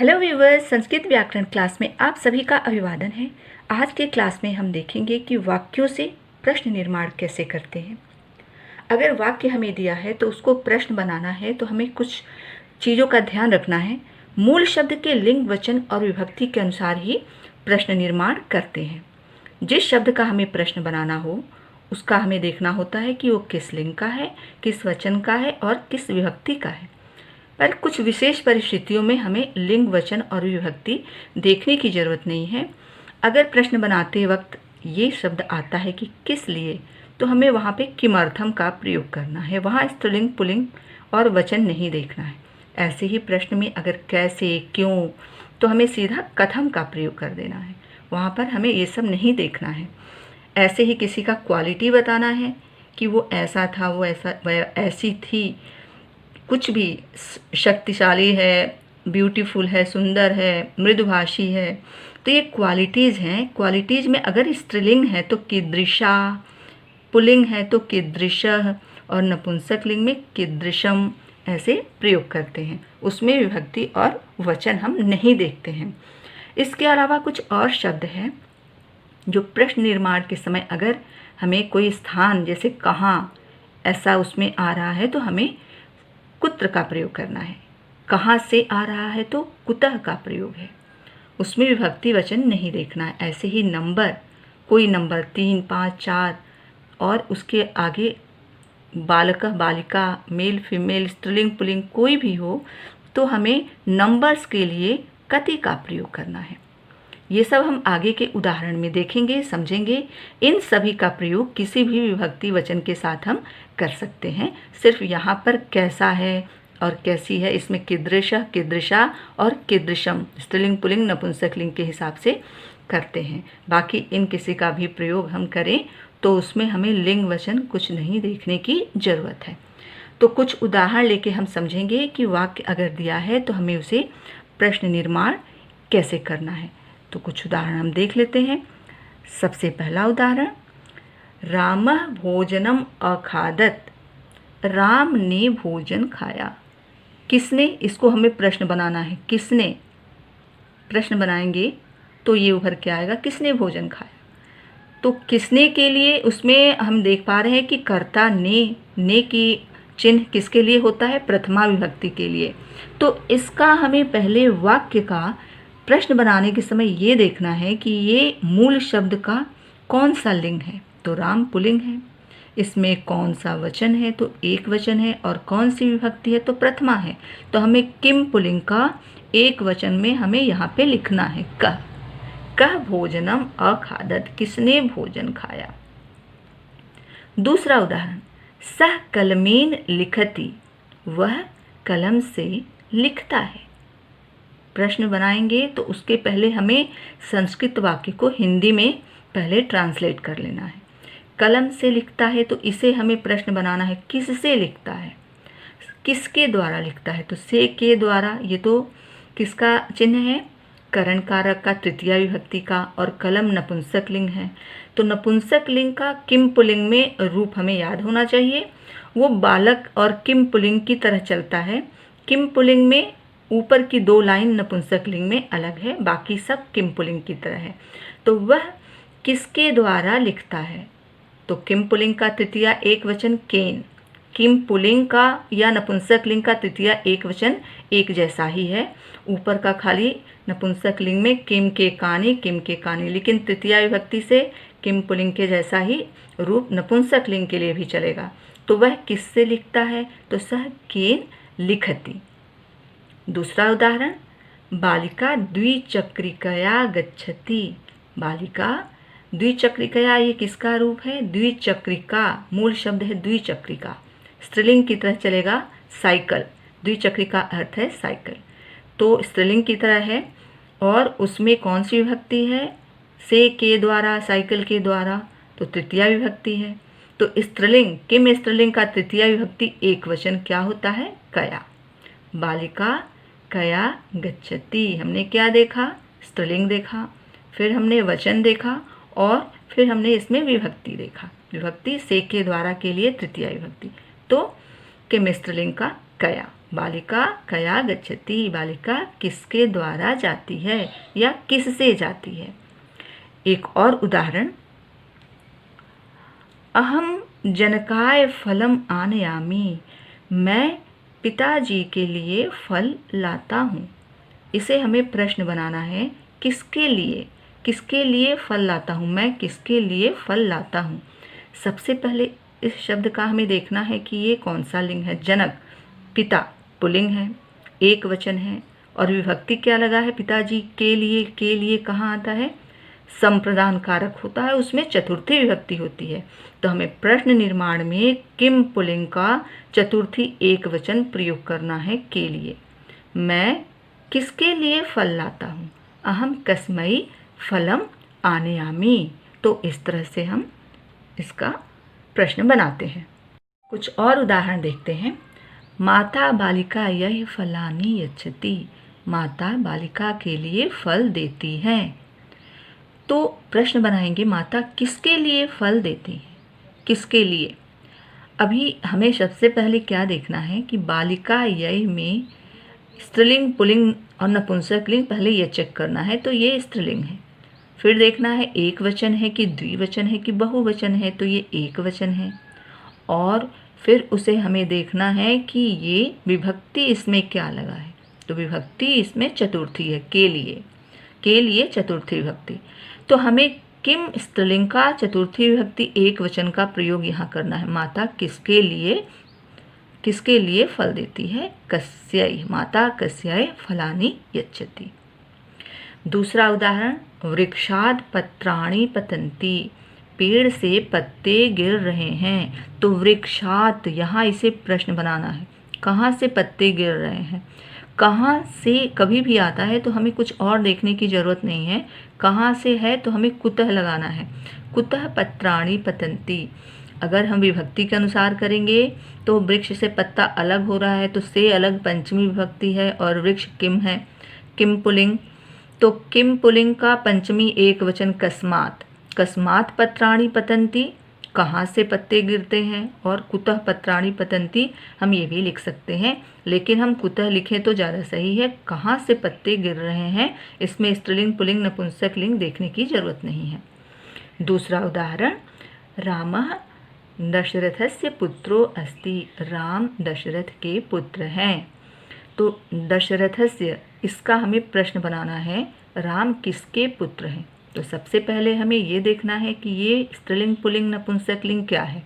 Hello viewers, Sanskrit व्याकरण class में आप सभी का अभिवादन है। आज के क्लास में हम देखेंगे कि वाक्यों से प्रश्न निर्माण कैसे करते हैं। अगर वाक्य हमें दिया है तो उसको प्रश्न बनाना है तो हमें कुछ चीज़ों का ध्यान रखना है। मूल शब्द के लिंग, वचन और विभक्ति के अनुसार ही प्रश्न निर्माण करते हैं। जिस शब्द का हमें प्रश्न बनाना हो उसका हमें देखना होता है कि वो किस लिंग का है, किस वचन का है और किस विभक्ति का है। पर कुछ विशेष परिस्थितियों में हमें लिंग, वचन और विभक्ति देखने की जरूरत नहीं है। अगर प्रश्न बनाते वक्त ये शब्द आता है कि किस लिए, तो हमें वहाँ पे किमर्थम का प्रयोग करना है। वहाँ स्त्रीलिंग, पुल्लिंग और वचन नहीं देखना है। ऐसे ही प्रश्न में अगर कैसे, क्यों, तो हमें सीधा कथम का प्रयोग कर देना है। वहाँ पर हमें ये सब नहीं देखना है। ऐसे ही किसी का क्वालिटी बताना है कि वो ऐसा था, वो ऐसी थी, कुछ भी शक्तिशाली है, ब्यूटीफुल है, सुंदर है, मृदुभाषी है, तो ये क्वालिटीज़ हैं। क्वालिटीज़ में अगर स्त्रीलिंग है तो कीदृशा, पुल्लिंग है तो कीदृशः और नपुंसक लिंग में कीदृशम ऐसे प्रयोग करते हैं। उसमें विभक्ति और वचन हम नहीं देखते हैं। इसके अलावा कुछ और शब्द हैं जो प्रश्न निर्माण के समय अगर हमें कोई स्थान जैसे कहाँ ऐसा उसमें आ रहा है तो हमें कुत्र का प्रयोग करना है। कहाँ से आ रहा है तो कुतः का प्रयोग है। उसमें विभक्ति वचन नहीं देखना है। ऐसे ही नंबर, कोई नंबर 3, 5, 4 और उसके आगे बालक, बालिका, मेल, फीमेल, स्त्रीलिंग, पुल्लिंग कोई भी हो तो हमें नंबर्स के लिए कति का प्रयोग करना है। ये सब हम आगे के उदाहरण में देखेंगे, समझेंगे। इन सभी का प्रयोग किसी भी विभक्ति वचन के साथ हम कर सकते हैं। सिर्फ यहाँ पर कैसा है और कैसी है, इसमें कीदृशः, कीदृशा और कीदृशम स्त्रीलिंग, पुल्लिंग, नपुंसक लिंग के हिसाब से करते हैं। बाकी इन किसी का भी प्रयोग हम करें तो उसमें हमें लिंग, वचन कुछ नहीं देखने की ज़रूरत है। तो कुछ उदाहरण लेके हम समझेंगे कि वाक्य अगर दिया है तो हमें उसे प्रश्न निर्माण कैसे करना है। तो कुछ उदाहरण हम देख लेते हैं। सबसे पहला उदाहरण, रामः भोजनम अखादत, राम ने भोजन खाया। किसने, इसको हमें प्रश्न बनाना है। किसने प्रश्न बनाएंगे तो ये उभर के आएगा किसने भोजन खाया। तो किसने के लिए उसमें हम देख पा रहे हैं कि कर्ता ने की चिन्ह किसके लिए होता है, प्रथमा विभक्ति के लिए। तो इसका हमें पहले वाक्य का प्रश्न बनाने के समय ये देखना है कि ये मूल शब्द का कौन सा लिंग है, तो राम पुल्लिंग है। इसमें कौन सा वचन है, तो एक वचन है। और कौन सी विभक्ति है, तो प्रथमा है। तो हमें किम पुल्लिंग का एक वचन में हमें यहाँ पे लिखना है कह भोजनम अखादत, किसने भोजन खाया। दूसरा उदाहरण, सह कलमेन लिखति, वह कलम से लिखता है। प्रश्न बनाएंगे तो उसके पहले हमें संस्कृत वाक्य को हिंदी में पहले ट्रांसलेट कर लेना है। कलम से लिखता है तो इसे हमें प्रश्न बनाना है, किससे लिखता है, किसके द्वारा लिखता है, तो से के द्वारा। ये तो किसका चिन्ह है, करण कारक का, तृतीया विभक्ति का। और कलम नपुंसक लिंग है तो नपुंसक लिंग का किम पुल्लिंग में रूप हमें याद होना चाहिए। वो बालक और किम पुल्लिंग की तरह चलता है। किम पुल्लिंग में ऊपर की 2 लाइन नपुंसक लिंग में अलग है, बाकी सब किम पुल्लिंग की तरह है। तो वह किसके द्वारा लिखता है, तो किम पुल्लिंग का तृतीया एक वचन केन, किम पुल्लिंग का या नपुंसक लिंग का तृतीया एक वचन एक जैसा ही है। ऊपर का खाली नपुंसक लिंग में किम के काने, लेकिन तृतीया विभक्ति से किम पुल्लिंग के जैसा ही रूप नपुंसक लिंग के लिए भी चलेगा। तो वह किससे लिखता है, तो सह केन लिखति। दूसरा उदाहरण, बालिका द्विचक्रिकया गच्छति, बालिका द्विचक्रिकया, ये किसका रूप है, द्विचक्रिका। मूल शब्द है द्विचक्रिका, स्त्रीलिंग की तरह चलेगा साइकिल। द्विचक्रिका अर्थ है साइकिल, तो स्त्रीलिंग की तरह है। और उसमें कौन सी विभक्ति है, से के द्वारा, साइकिल के द्वारा, तो तृतीया विभक्ति है। तो स्त्रीलिंग, किम स्त्रीलिंग का तृतीया विभक्ति एक वचन क्या होता है, कया। बालिका कया गच्छति, हमने क्या देखा, स्त्रीलिंग देखा, फिर हमने वचन देखा और फिर हमने इसमें विभक्ति देखा। विभक्ति से के द्वारा के लिए तृतीया विभक्ति, तो किम स्त्रीलिंग का कया। बालिका कया गच्छति, बालिका किसके द्वारा जाती है या किससे जाती है। एक और उदाहरण, अहम जनकाय फलम आनयामि, मैं पिताजी के लिए फल लाता हूँ। इसे हमें प्रश्न बनाना है, किसके लिए फल लाता हूँ, मैं किसके लिए फल लाता हूँ। सबसे पहले इस शब्द का हमें देखना है कि ये कौन सा लिंग है। जनक, पिता पुल्लिंग है, एक वचन है, और विभक्ति क्या लगा है, पिताजी के लिए कहाँ आता है, संप्रदान कारक होता है, उसमें चतुर्थी विभक्ति होती है। तो हमें प्रश्न निर्माण में किम पुल्लिंग का चतुर्थी एक वचन प्रयोग करना है, के लिए। मैं किसके लिए फल लाता हूँ, अहम कस्मै फलम आनयामि। तो इस तरह से हम इसका प्रश्न बनाते हैं। कुछ और उदाहरण देखते हैं। माता बालिका यह फलानि यच्छति, माता बालिका के लिए फल देती है। तो प्रश्न बनाएंगे, माता किसके लिए फल देती है, किसके लिए। अभी हमें सबसे पहले क्या देखना है कि बालिका यह में स्त्रीलिंग, पुल्लिंग और नपुंसकलिंग, पहले ये चेक करना है। तो ये स्त्रीलिंग है। फिर देखना है एक वचन है कि द्विवचन है कि बहुवचन है, तो ये एक वचन है। और फिर उसे हमें देखना है कि ये विभक्ति इसमें क्या लगा है। तो विभक्ति इसमें चतुर्थी है, के लिए चतुर्थी विभक्ति। तो हमें किम स्त्रीलिंग का चतुर्थी विभक्ति एक वचन का प्रयोग यहाँ करना है। माता किसके लिए फल देती है, कस्यै, माता कस्यै फलानि यच्छति। दूसरा उदाहरण, वृक्षाद पत्राणि पतन्ति, पेड़ से पत्ते गिर रहे हैं। तो वृक्षात, यहाँ इसे प्रश्न बनाना है, कहाँ से पत्ते गिर रहे हैं। कहाँ से कभी भी आता है तो हमें कुछ और देखने की ज़रूरत नहीं है, कहाँ से है तो हमें कुतः लगाना है। कुतः पत्राणि पतन्ति, अगर हम विभक्ति के अनुसार करेंगे तो वृक्ष से पत्ता अलग हो रहा है, तो से अलग पंचमी विभक्ति है, और वृक्ष किम है, किम पुल्लिंग। तो किम पुल्लिंग का पंचमी एक वचन कस्मात, कस्मात पत्राणि पतन्ति, कहाँ से पत्ते गिरते हैं। और कुतः पत्राणि पतन्ति हम ये भी लिख सकते हैं, लेकिन हम कुतः लिखें तो ज़्यादा सही है। कहाँ से पत्ते गिर रहे हैं, इसमें स्त्रीलिंग, पुल्लिंग, नपुंसकलिंग देखने की जरूरत नहीं है। दूसरा उदाहरण, रामः दशरथस्य पुत्रो अस्ति, राम दशरथ के पुत्र हैं। तो दशरथस्य, इसका हमें प्रश्न बनाना है, राम किसके पुत्र हैं। तो सबसे पहले हमें ये देखना है कि ये स्त्रीलिंग, पुल्लिंग, नपुंसकलिंग क्या है।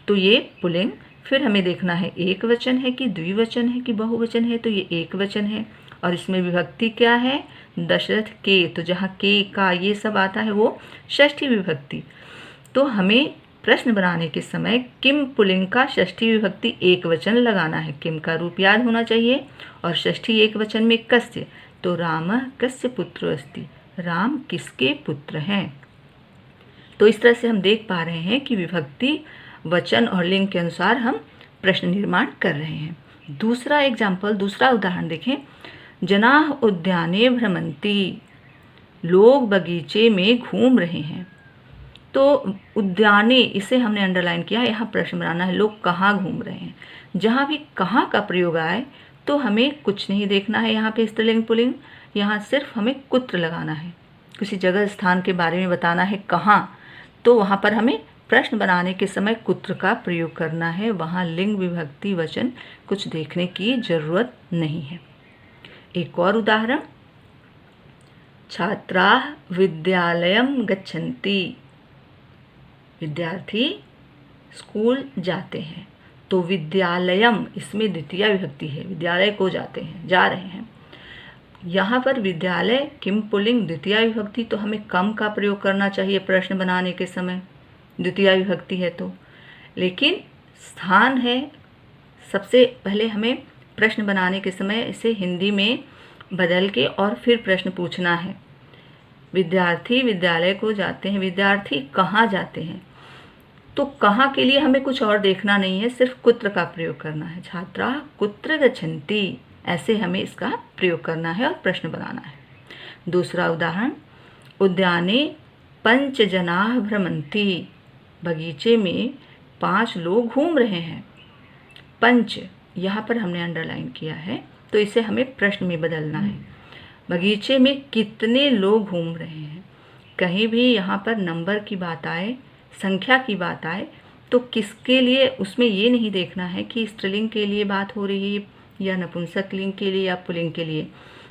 तो ये पुल्लिंग। फिर हमें देखना है एक वचन है कि द्विवचन है कि बहुवचन है। तो ये एक वचन है, और इसमें विभक्ति क्या है, दशरथ के। तो जहाँ के का ये सब आता है वो षष्ठी विभक्ति। तो हमें प्रश्न बनाने के समय किम पुल्लिंग का षष्ठी विभक्ति एक वचन लगाना है। किम का रूप याद होना चाहिए, और षष्ठी एक वचन में कस्य। तो रामः कस्य पुत्रो अस्ति, राम किसके पुत्र हैं। तो इस तरह से हम देख पा रहे हैं कि विभक्ति, वचन और लिंग के अनुसार हम प्रश्न निर्माण कर रहे हैं। दूसरा एग्जाम्पल, दूसरा उदाहरण देखें। जनाः उद्याने भ्रमन्ति, लोग बगीचे में घूम रहे हैं। तो उद्याने, इसे हमने अंडरलाइन किया, यहाँ प्रश्न बनाना है, लोग कहाँ घूम रहे हैं। जहाँ भी कहाँ का प्रयोग आए तो हमें कुछ नहीं देखना है यहाँ पे स्त्रीलिंग, पुल्लिंग, यहाँ सिर्फ हमें कुत्र लगाना है। किसी जगह स्थान के बारे में बताना है कहाँ, तो वहाँ पर हमें प्रश्न बनाने के समय कुत्र का प्रयोग करना है। वहाँ लिंग, विभक्ति, वचन कुछ देखने की जरूरत नहीं है। एक और उदाहरण, छात्राः विद्यालयं गच्छन्ति, विद्यार्थी स्कूल जाते हैं। तो विद्यालयम, इसमें द्वितीय विभक्ति है, विद्यालय को जाते हैं, जा रहे हैं। यहाँ पर विद्यालय किम पुल्लिंग, द्वितीय विभक्ति, तो हमें कम का प्रयोग करना चाहिए प्रश्न बनाने के समय, द्वितीय विभक्ति है तो। लेकिन स्थान है, सबसे पहले हमें प्रश्न बनाने के समय इसे हिंदी में बदल के और फिर प्रश्न पूछना है। विद्यार्थी विद्यालय को जाते हैं, विद्यार्थी कहाँ जाते हैं। तो कहाँ के लिए हमें कुछ और देखना नहीं है, सिर्फ कुत्र का प्रयोग करना है। छात्रा कुत्र गच्छन्ति, ऐसे हमें इसका प्रयोग करना है और प्रश्न बनाना है। दूसरा उदाहरण, उद्याने 5 जनाः भ्रमन्ति, बगीचे में 5 लोग घूम रहे हैं। पंच, यहाँ पर हमने अंडरलाइन किया है, तो इसे हमें प्रश्न में बदलना है। बगीचे में कितने लोग घूम रहे हैं। कहीं भी यहाँ पर नंबर की बात आए, संख्या की बात आए, तो किसके लिए, उसमें ये नहीं देखना है कि स्त्रीलिंग के लिए बात हो रही है या नपुंसक लिंग के लिए या पुल्लिंग के लिए।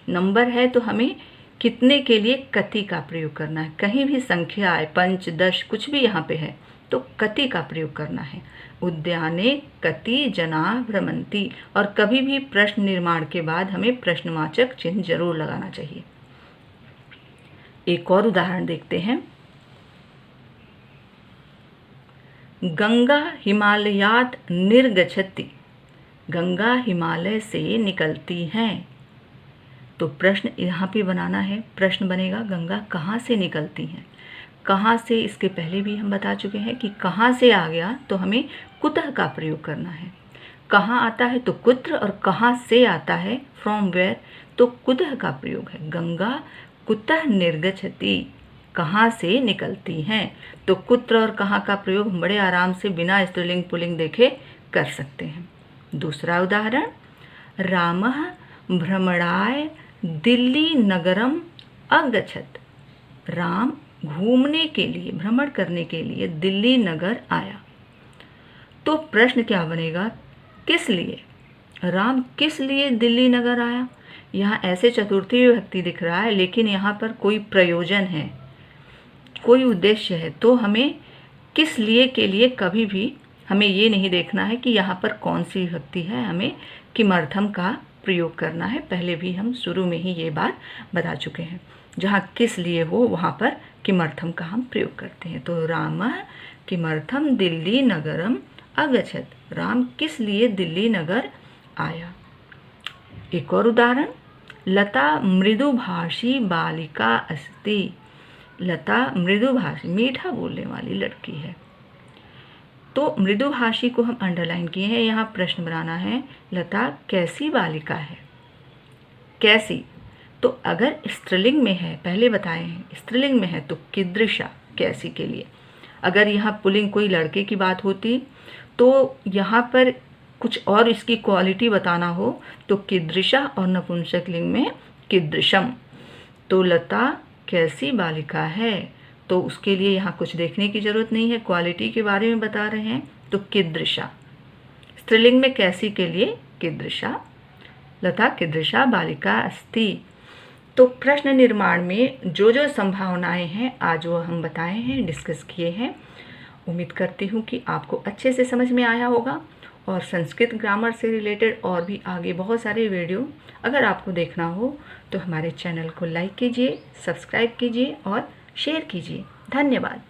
नंबर है तो हमें कितने के लिए कति का प्रयोग करना है। कहीं भी संख्या आए, 5, 10 कुछ भी यहाँ पे है तो कति का प्रयोग करना है। उद्याने कति जना भ्रमंती। और कभी भी प्रश्न निर्माण के बाद हमें प्रश्नवाचक चिन्ह जरूर लगाना चाहिए। एक और उदाहरण देखते हैं। गंगा हिमालयात निर्गच्छति। गंगा हिमालय से निकलती हैं। तो प्रश्न यहाँ पे बनाना है। प्रश्न बनेगा गंगा कहाँ से निकलती हैं। कहाँ से, इसके पहले भी हम बता चुके हैं कि कहाँ से आ गया तो हमें कुतः का प्रयोग करना है। कहाँ आता है तो कुत्र, और कहाँ से आता है फ्रॉम वेयर तो कुतः का प्रयोग है। गंगा कुतः निर्गच्छति, कहाँ से निकलती हैं। तो कुत्र और कहाँ का प्रयोग हम बड़े आराम से बिना स्त्रीलिंग पुल्लिंग देखे कर सकते हैं। दूसरा उदाहरण, रामः भ्रमणाय दिल्ली नगरम अगच्छत। राम घूमने के लिए, भ्रमण करने के लिए दिल्ली नगर आया। तो प्रश्न क्या बनेगा, किस लिए, राम किस लिए दिल्ली नगर आया। यहाँ ऐसे चतुर्थी विभक्ति दिख रहा है, लेकिन यहाँ पर कोई प्रयोजन है, कोई उद्देश्य है, तो हमें किस लिए के लिए कभी भी हमें ये नहीं देखना है कि यहाँ पर कौन सी विभक्ति है, हमें किमर्थम का प्रयोग करना है। पहले भी हम शुरू में ही ये बात बता चुके हैं। जहाँ किस लिए हो वहाँ पर किमर्थम का हम प्रयोग करते हैं। तो रामः किमर्थम दिल्ली नगरम अगच्छत। राम किस लिए दिल्ली नगर आया। एक और उदाहरण, लता मृदुभाषी बालिका अस्ति। लता मृदुभाषी, मीठा बोलने वाली लड़की है। तो मृदुभाषी को हम अंडरलाइन किए हैं। यहाँ प्रश्न बनाना है, लता कैसी बालिका है। कैसी, तो अगर स्त्रीलिंग में है, पहले बताए हैं स्त्रीलिंग में है तो कीदृशा, कैसी के लिए। अगर यहाँ पुल्लिंग कोई लड़के की बात होती तो यहाँ पर कुछ और इसकी क्वालिटी बताना हो तो कीदृशा, और नपुंसक लिंग में कीदृशम। तो लता कैसी बालिका है, तो उसके लिए यहाँ कुछ देखने की जरूरत नहीं है, क्वालिटी के बारे में बता रहे हैं तो कीदृशा। स्त्रीलिंग में कैसी के लिए कीदृशा, लता कीदृशा बालिका अस्ति। तो प्रश्न निर्माण में जो जो संभावनाएं हैं आज वो हम बताए हैं, डिस्कस किए हैं। उम्मीद करती हूँ कि आपको अच्छे से समझ में आया होगा। और संस्कृत ग्रामर से रिलेटेड और भी आगे बहुत सारे वीडियो अगर आपको देखना हो तो हमारे चैनल को लाइक कीजिए, सब्सक्राइब कीजिए और शेयर कीजिए। धन्यवाद।